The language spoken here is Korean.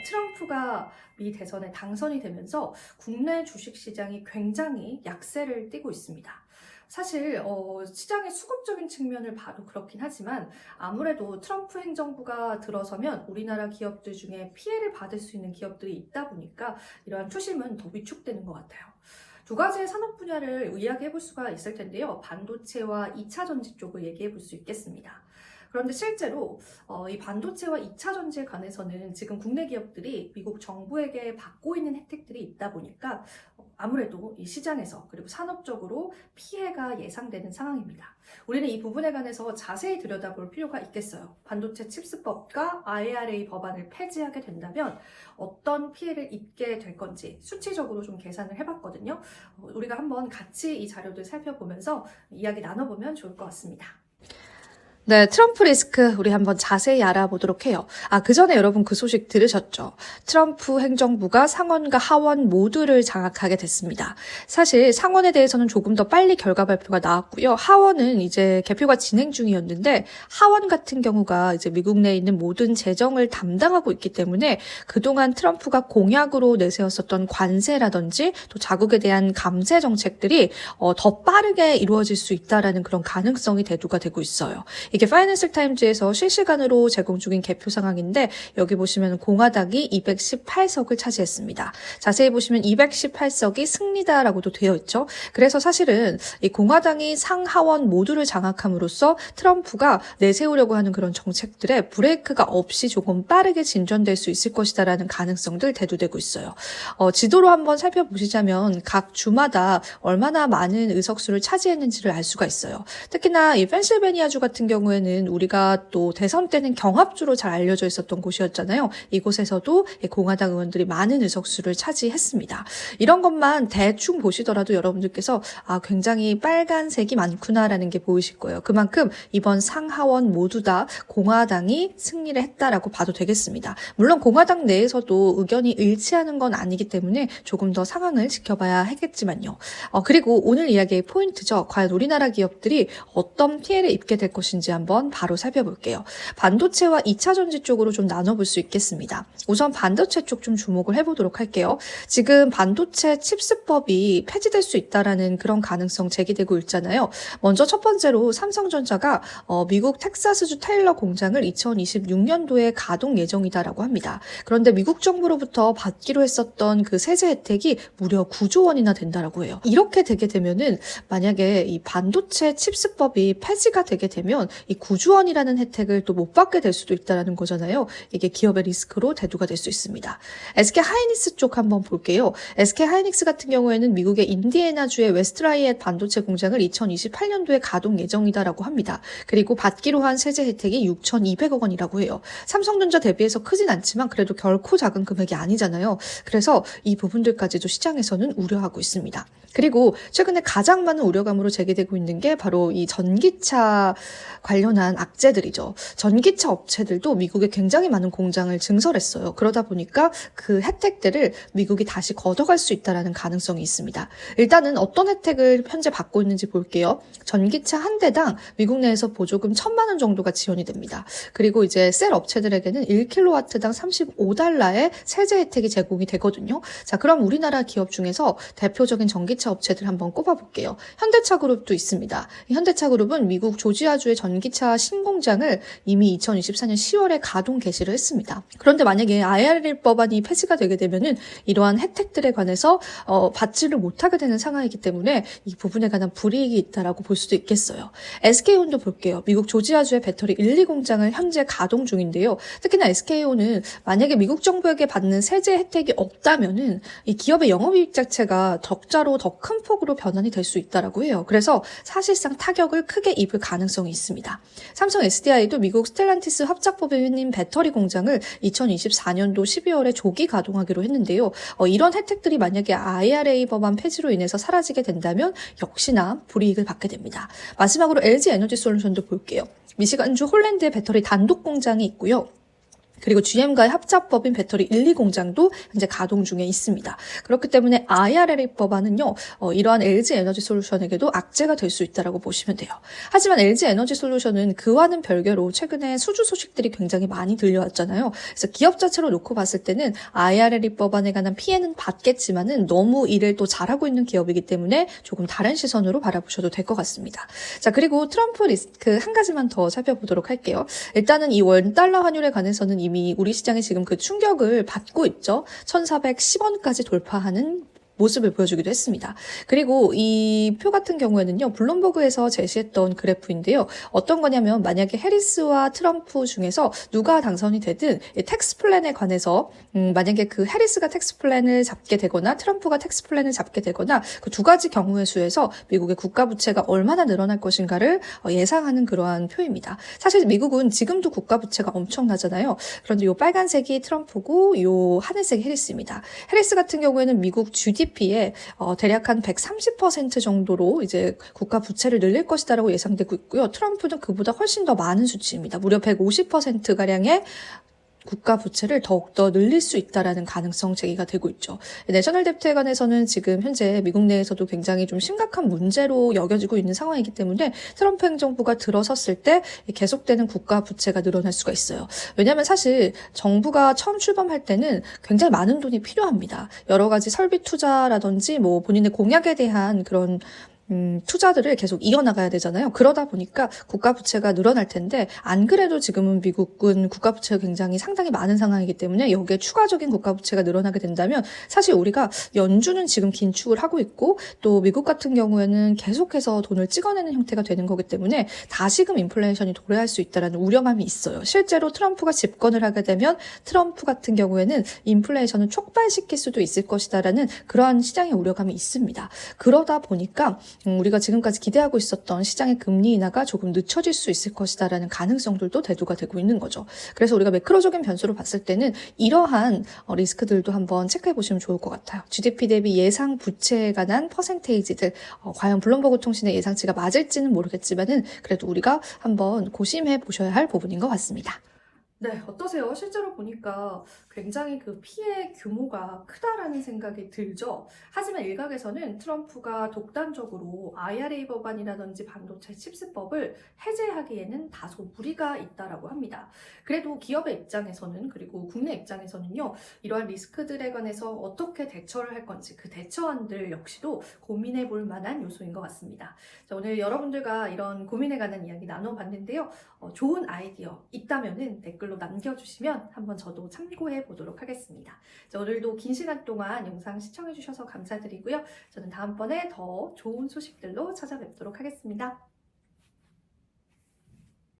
트럼프가 미 대선에 당선이 되면서 국내 주식시장이 굉장히 약세를 띠고 있습니다. 사실 시장의 수급적인 측면을 봐도 그렇긴 하지만 아무래도 트럼프 행정부가 들어서면 우리나라 기업들 중에 피해를 받을 수 있는 기업들이 있다 보니까 이러한 투심은 더 위축되는 것 같아요. 두 가지의 산업 분야를 이야기해 볼 수가 있을 텐데요. 반도체와 2차 전지 쪽을 얘기해 볼 수 있겠습니다. 그런데 실제로 이 반도체와 2차 전지에 관해서는 지금 국내 기업들이 미국 정부에게 받고 있는 혜택들이 있다 보니까 아무래도 이 시장에서 그리고 산업적으로 피해가 예상되는 상황입니다. 우리는 이 부분에 관해서 자세히 들여다볼 필요가 있겠어요. 반도체 칩스법과 IRA 법안을 폐지하게 된다면 어떤 피해를 입게 될 건지 수치적으로 좀 계산을 해봤거든요. 우리가 한번 같이 이 자료들 살펴보면서 이야기 나눠보면 좋을 것 같습니다. 네, 트럼프 리스크 우리 한번 자세히 알아보도록 해요. 그 전에 여러분 그 소식 들으셨죠? 트럼프 행정부가 상원과 하원 모두를 장악하게 됐습니다. 사실 상원에 대해서는 조금 더 빨리 결과 발표가 나왔고요. 하원은 이제 개표가 진행 중이었는데 하원 같은 경우가 이제 미국 내에 있는 모든 재정을 담당하고 있기 때문에 그동안 트럼프가 공약으로 내세웠었던 관세라든지 또 자국에 대한 감세 정책들이 더 빠르게 이루어질 수 있다라는 그런 가능성이 대두가 되고 있어요. 이게 파이낸셜 타임즈에서 실시간으로 제공 중인 개표 상황인데 여기 보시면 공화당이 218석을 차지했습니다. 자세히 보시면 218석이 승리다라고도 되어 있죠. 그래서 사실은 이 공화당이 상하원 모두를 장악함으로써 트럼프가 내세우려고 하는 그런 정책들에 브레이크가 없이 조금 빠르게 진전될 수 있을 것이다라는 가능성들 대두되고 있어요. 지도로 한번 살펴보시자면 각 주마다 얼마나 많은 의석수를 차지했는지를 알 수가 있어요. 특히나 이 펜실베니아주 같은 경우에는 우리가 또 대선 때는 경합주로 잘 알려져 있었던 곳이었잖아요. 이곳에서도 공화당 의원들이 많은 의석수를 차지했습니다. 이런 것만 대충 보시더라도 여러분들께서 굉장히 빨간색이 많구나라는 게 보이실 거예요. 그만큼 이번 상하원 모두 다 공화당이 승리를 했다라고 봐도 되겠습니다. 물론 공화당 내에서도 의견이 일치하는 건 아니기 때문에 조금 더 상황을 지켜봐야 하겠지만요. 그리고 오늘 이야기의 포인트죠. 과연 우리나라 기업들이 어떤 피해를 입게 될 것인지 한번 바로 살펴볼게요. 반도체와 2차 전지 쪽으로 좀 나눠볼 수 있겠습니다. 우선 반도체 쪽 좀 주목을 해보도록 할게요. 지금 반도체 칩스법이 폐지될 수 있다라는 그런 가능성 제기되고 있잖아요. 먼저 첫 번째로 삼성전자가 미국 텍사스주 테일러 공장을 2026년도에 가동 예정이다라고 합니다. 그런데 미국 정부로부터 받기로 했었던 그 세제 혜택이 무려 9조 원이나 된다라고 해요. 이렇게 되게 되면은 만약에 이 반도체 칩스법이 폐지가 되게 되면 이 9조 원이라는 혜택을 또 못 받게 될 수도 있다는 거잖아요. 이게 기업의 리스크로 대두가 될 수 있습니다. SK 하이닉스 쪽 한번 볼게요. SK 하이닉스 같은 경우에는 미국의 인디애나주의 웨스트라이엇 반도체 공장을 2028년도에 가동 예정이다라고 합니다. 그리고 받기로 한 세제 혜택이 6,200억 원이라고 해요. 삼성전자 대비해서 크진 않지만 그래도 결코 작은 금액이 아니잖아요. 그래서 이 부분들까지도 시장에서는 우려하고 있습니다. 그리고 최근에 가장 많은 우려감으로 제기되고 있는 게 바로 이 전기차 관련한 악재들이죠. 전기차 업체들도 미국에 굉장히 많은 공장을 증설했어요. 그러다 보니까 그 혜택들을 미국이 다시 걷어갈 수 있다는 가능성이 있습니다. 일단은 어떤 혜택을 현재 받고 있는지 볼게요. 전기차 한 대당 미국 내에서 보조금 1,000만 원 정도가 지원이 됩니다. 그리고 이제 셀 업체들에게는 1kW당 35달러의 세제 혜택이 제공이 되거든요. 자, 그럼 우리나라 기업 중에서 대표적인 전기차 업체들 한번 꼽아볼게요. 현대차 그룹도 있습니다. 현대차 그룹은 미국 조지아주의 전기차 신공장을 이미 2024년 10월에 가동 개시를 했습니다. 그런데 만약에 IRA 법안이 폐지가 되게 되면은 이러한 혜택들에 관해서 받지를 못하게 되는 상황이기 때문에 이 부분에 관한 불이익이 있다라고 볼 수도 있겠어요. SK온도 볼게요. 미국 조지아주의 배터리 1, 2 공장을 현재 가동 중인데요. 특히나 SK온은 만약에 미국 정부에게 받는 세제 혜택이 없다면은 이 기업의 영업이익 자체가 적자로 더 큰 폭으로 변환이 될 수 있다라고 해요. 그래서 사실상 타격을 크게 입을 가능성이 있습니다. 삼성 SDI도 미국 스텔란티스 합작법에 휘인 배터리 공장을 2024년도 12월에 조기 가동하기로 했는데요. 이런 혜택들이 만약에 IRA 법안 폐지로 인해서 사라지게 된다면 역시나 불이익을 받게 됩니다. 마지막으로 LG 에너지 솔루션도 볼게요. 미시간주 홀랜드에 배터리 단독 공장이 있고요. 그리고 GM과의 합작법인 배터리 1, 2 공장도 현재 가동 중에 있습니다. 그렇기 때문에 IRA 법안은요, 이러한 LG 에너지 솔루션에게도 악재가 될 수 있다고 보시면 돼요. 하지만 LG 에너지 솔루션은 그와는 별개로 최근에 수주 소식들이 굉장히 많이 들려왔잖아요. 그래서 기업 자체로 놓고 봤을 때는 IRA 법안에 관한 피해는 받겠지만은 너무 일을 또 잘하고 있는 기업이기 때문에 조금 다른 시선으로 바라보셔도 될 것 같습니다. 자, 그리고 트럼프 리스크 한 가지만 더 살펴보도록 할게요. 일단은 이 원달러 환율에 관해서는 이미 우리 시장이 지금 그 충격을 받고 있죠. 1,410원까지 돌파하는 모습을 보여주기도 했습니다. 그리고 이 표 같은 경우에는요, 블룸버그에서 제시했던 그래프인데요. 어떤 거냐면 만약에 해리스와 트럼프 중에서 누가 당선이 되든 텍스 플랜에 관해서 만약에 그 해리스가 텍스 플랜을 잡게 되거나 트럼프가 텍스 플랜을 잡게 되거나 그 두 가지 경우의 수에서 미국의 국가 부채가 얼마나 늘어날 것인가를 예상하는 그러한 표입니다. 사실 미국은 지금도 국가 부채가 엄청나잖아요. 그런데 이 빨간색이 트럼프고 이 하늘색이 해리스입니다. 해리스 같은 경우에는 미국 GDP의 대략 한 130% 정도로 이제 국가 부채를 늘릴 것이다라고 예상되고 있고요. 트럼프는 그보다 훨씬 더 많은 수치입니다. 무려 150%가량의 국가 부채를 더욱더 늘릴 수 있다라는 가능성 제기가 되고 있죠. 내셔널 뎁트에 관해서는 지금 현재 미국 내에서도 굉장히 좀 심각한 문제로 여겨지고 있는 상황이기 때문에 트럼프 행정부가 들어섰을 때 계속되는 국가 부채가 늘어날 수가 있어요. 왜냐하면 사실 정부가 처음 출범할 때는 굉장히 많은 돈이 필요합니다. 여러 가지 설비 투자라든지 뭐 본인의 공약에 대한 그런 투자들을 계속 이어나가야 되잖아요. 그러다 보니까 국가 부채가 늘어날 텐데 안 그래도 지금은 미국은 국가 부채가 굉장히 상당히 많은 상황이기 때문에 여기에 추가적인 국가 부채가 늘어나게 된다면 사실 우리가 연준은 지금 긴축을 하고 있고 또 미국 같은 경우에는 계속해서 돈을 찍어내는 형태가 되는 거기 때문에 다시금 인플레이션이 도래할 수 있다는 우려감이 있어요. 실제로 트럼프가 집권을 하게 되면 트럼프 같은 경우에는 인플레이션을 촉발시킬 수도 있을 것이다라는 그러한 시장의 우려감이 있습니다. 그러다 보니까 우리가 지금까지 기대하고 있었던 시장의 금리 인하가 조금 늦춰질 수 있을 것이다라는 가능성들도 대두가 되고 있는 거죠. 그래서 우리가 매크로적인 변수로 봤을 때는 이러한 리스크들도 한번 체크해 보시면 좋을 것 같아요. GDP 대비 예상 부채에 관한 퍼센테이지들 과연 블룸버그 통신의 예상치가 맞을지는 모르겠지만은 그래도 우리가 한번 고심해 보셔야 할 부분인 것 같습니다. 네, 어떠세요? 실제로 보니까 굉장히 그 피해 규모가 크다라는 생각이 들죠. 하지만 일각에서는 트럼프가 독단적으로 IRA 법안이라든지 반도체 칩스법을 해제하기에는 다소 무리가 있다라고 합니다. 그래도 기업의 입장에서는 그리고 국내 입장에서는요, 이러한 리스크들에 관해서 어떻게 대처를 할 건지 그 대처안들 역시도 고민해 볼 만한 요소인 것 같습니다. 자, 오늘 여러분들과 이런 고민에 관한 이야기 나눠봤는데요. 좋은 아이디어 있다면은 댓글로 남겨주시면 한번 저도 참고해 보도록 하겠습니다. 자, 오늘도 긴 시간 동안 영상 시청해 주셔서 감사드리고요. 저는 다음번에 더 좋은 소식들로 찾아뵙도록 하겠습니다.